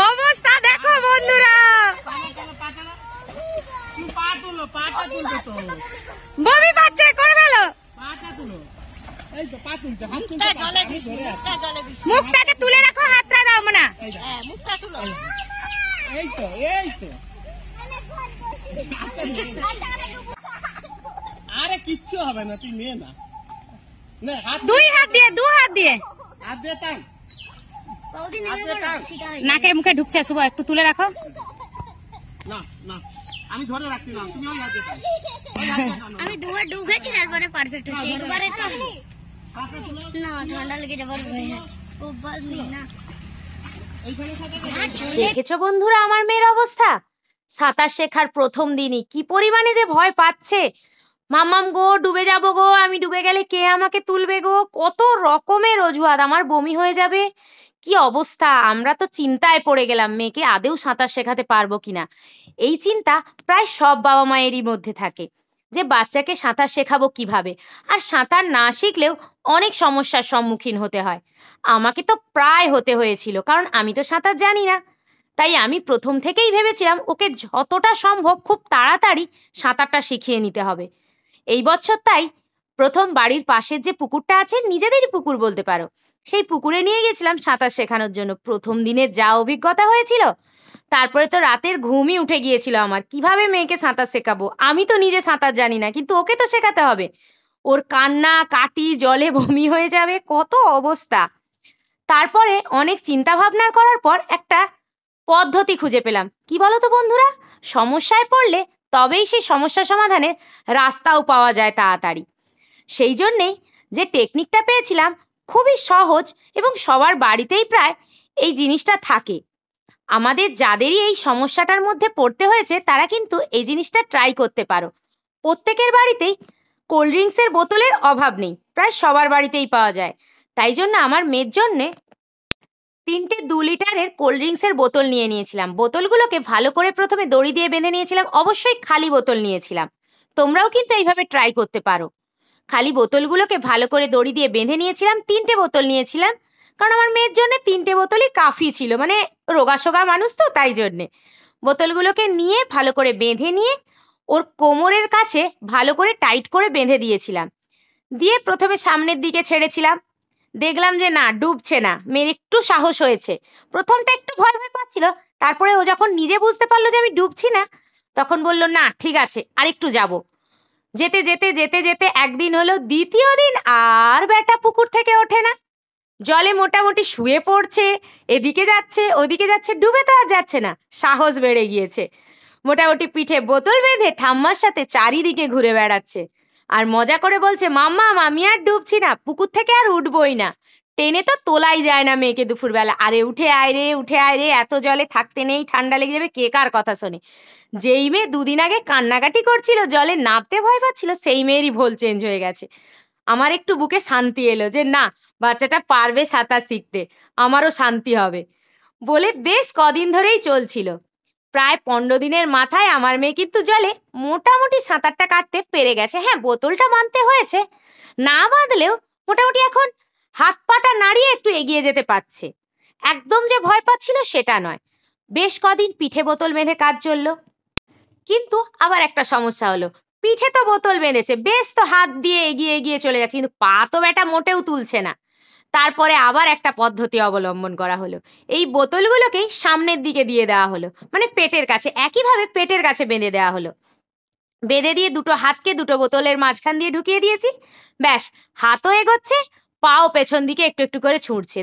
অবস্থা দেখো বন্ধুরা, বমি পাচ্ছে, করে ফেলো। মুখটাকে তুলে রাখো, হাতটা দাও না, মুখটা তুলো। আরে কিচ্ছু হবে না, তুই নিয়ে না, দুই হাত দিয়ে, দু হাত দিয়ে হাত দিয়ে টান, নাকে মুখে ঢুকছে। শুভ একটু তুলে রাখো। না না আমি ধরে রাখছি না, তুমি ওই হাত দিয়ে টান। আমি দুবার ঢুকেছি, তারপরে পারফেক্ট হচ্ছে। একবারে তো না, ঠান্ডা লেগে যাবার ভয় আছে। ও বাস না। দেখেছো বন্ধুরা আমার মেয়ের অবস্থা? সাঁতার শেখার প্রথম দিনই কি পরিমাণে যে ভয় পাচ্ছে। মাম্মাম গো, ডুবে যাবো গো, আমি ডুবে গেলে কে আমাকে তুলবে গো, কত রকমের অজুহাত, আমার বমি হয়ে যাবে, কি অবস্থা। আমরা তো চিন্তায় পড়ে গেলাম মেয়েকে আদেও সাঁতার শেখাতে পারবো কিনা। এই চিন্তা প্রায় সব বাবা মায়েরই মধ্যে থাকে যে বাচ্চাকে সাঁতার শেখাবো কিভাবে। আর সাঁতার না শিখলেও অনেক সমস্যার সম্মুখীন হতে হয়। আমাকে তো প্রায় হতে হয়েছিল, কারণ আমি তো সাঁতার জানি না। তাই আমি প্রথম থেকেই ভেবেছিলাম ওকে যতটা সম্ভব খুব তাড়াতাড়ি সাঁতারটা শিখিয়ে নিতে হবে। এই বছর তাই প্রথম বাড়ির পাশের যে পুকুরটা আছে, নিজেদেরই পুকুর বলতে পারো, সেই পুকুরে নিয়ে গেছিলাম সাঁতার শেখানোর জন্য। প্রথম দিনের যা অভিজ্ঞতা হয়েছিল, তারপরে তো রাতের ঘুমই উঠে গিয়েছিল আমার। কিভাবে মেয়েকে সাঁতার শেখাবো, আমি তো নিজে সাঁতার জানি না, কিন্তু ওকে তো শেখাতে হবে। ওর কান্না কাটি, জলে বমি হয়ে যাবে, কত অবস্থা। তারপরে অনেক চিন্তা ভাবনা করার পর একটা পদ্ধতি খুঁজে পেলাম। কি বলো তো বন্ধুরা, সমস্যায় পড়লে তবেই সেই সমস্যা সমাধানের রাস্তাও পাওয়া যায় তাড়াতাড়ি। সেই জন্যেই যে টেকনিকটা পেয়েছিলাম খুবই সহজ, এবং সবার বাড়িতেই প্রায় এই জিনিসটা থাকে। আমাদের যাদেরই এই সমস্যাটার মধ্যে পড়তে হয়েছে তারা কিন্তু এই জিনিসটা ট্রাই করতে পারো। প্রত্যেকের বাড়িতেই কোল্ড ড্রিঙ্কসের বোতলের অভাব নেই, প্রায় সবার বাড়িতেই পাওয়া যায়। তাই জন্য আমার মেয়ের জন্যে 3টে 2 লিটারের কোল্ড ড্রিঙ্কসের বোতল নিয়ে নিয়েছিলাম। বোতলগুলোকে ভালো করে প্রথমে দড়ি দিয়ে বেঁধে নিয়েছিলাম, অবশ্যই খালি বোতল নিয়েছিলাম। তোমরাও কিন্তু এইভাবে ট্রাই করতে পারো। খালি বোতলগুলোকে ভালো করে দড়ি দিয়ে বেঁধে নিয়েছিলাম। 3টে বোতল নিয়েছিলাম, কারণ আমার মেয়ের জন্য 3টে বোতলই কাফি ছিল, মানে রোগাসোগা মানুষ তো, তাই জন্যে। বোতলগুলোকে নিয়ে ভালো করে বেঁধে নিয়ে ওর কোমরের কাছে ভালো করে টাইট করে বেঁধে দিয়েছিলাম। দিয়ে প্রথমে সামনের দিকে ছেড়েছিলাম, দেখলাম যে না, ডুবছে না। মেয়ের একটু সাহস হয়েছে। প্রথমটা একটু ভয় ভয় পাচ্ছিল, তারপরে ও যখন নিজে বুঝতে পারলো যে আমি ডুবছি না, তখন বলল না ঠিক আছে, আরেকটু যাব। যেতে যেতে যেতে যেতে একদিন হলো, দ্বিতীয় দিন আর বেটা পুকুর থেকে ওঠে না। জলে মোটামুটি শুয়ে পড়ছে, এদিকে যাচ্ছে ওদিকে যাচ্ছে, ডুবে তো আর যাচ্ছে না। সাহস বেড়ে গিয়েছে, মোটামুটি পিঠে বোতল বেঁধে ঠাম্মার সাথে চারিদিকে ঘুরে বেড়াচ্ছে। আর মজা করে বলছে, মাম্মা আমি আর ডুবছি না, পুকুর থেকে আর উঠবই না। টেনে তো তোলাই যায় না মেয়েকে দুপুরবেলা। আরে উঠে আয় রে, উঠে আয় রে, এত জলে থাকতে নেই, ঠান্ডা লেগে যাবে, কে কার কথা শোনে। যেই মেয়ে দুদিন আগে কান্নাকাটি করছিল, জলে নামতে ভয় পাচ্ছিল, সেই মেয়েরই ভোল চেঞ্জ হয়ে গেছে। আমার একটু বুকে শান্তি এলো যে না, বাচ্চাটা পারবে সাঁতার শিখতে, আমারও শান্তি হবে বলে বেশ কদিন ধরেই চলছিল। প্রায় 15 দিনের মাথায় আমার মেয়ে কিন্তু জলে মোটামুটি সাঁতারটা কাটতে পেরে গেছে। হ্যাঁ, বোতলটা বাঁধতে হয়েছে, না বাঁধলেও মোটামুটি এখন হাত পাটা নাড়িয়ে একটু এগিয়ে যেতে পারছে। একদম যে ভয় পাচ্ছিল সেটা নয়। বেশ কদিন পিঠে বোতল বেঁধে কাজ চললো, কিন্তু আবার একটা সমস্যা হলো। পিঠে তো বোতল বেঁধেছে, বেশ তো হাত দিয়ে এগিয়ে এগিয়ে চলে যাচ্ছে, কিন্তু পা তো বেটা মোটেও তুলছে না। তারপরে আবার একটা পদ্ধতি অবলম্বন করা হলো। এই বোতলগুলোকেই সামনের দিকে দিয়ে দেওয়া হলো, মানে পেটের কাছে, একইভাবে পেটের কাছে বেঁধে দেওয়া হলো। বেঁধে দিয়ে দুটো হাতকে দুটো বোতলের মাঝখান দিয়ে ঢুকিয়ে দিয়েছি। ব্যাস, হাতও এগোচ্ছে, পাও পেছন দিকে একটু একটু করে ছুঁড়ছে।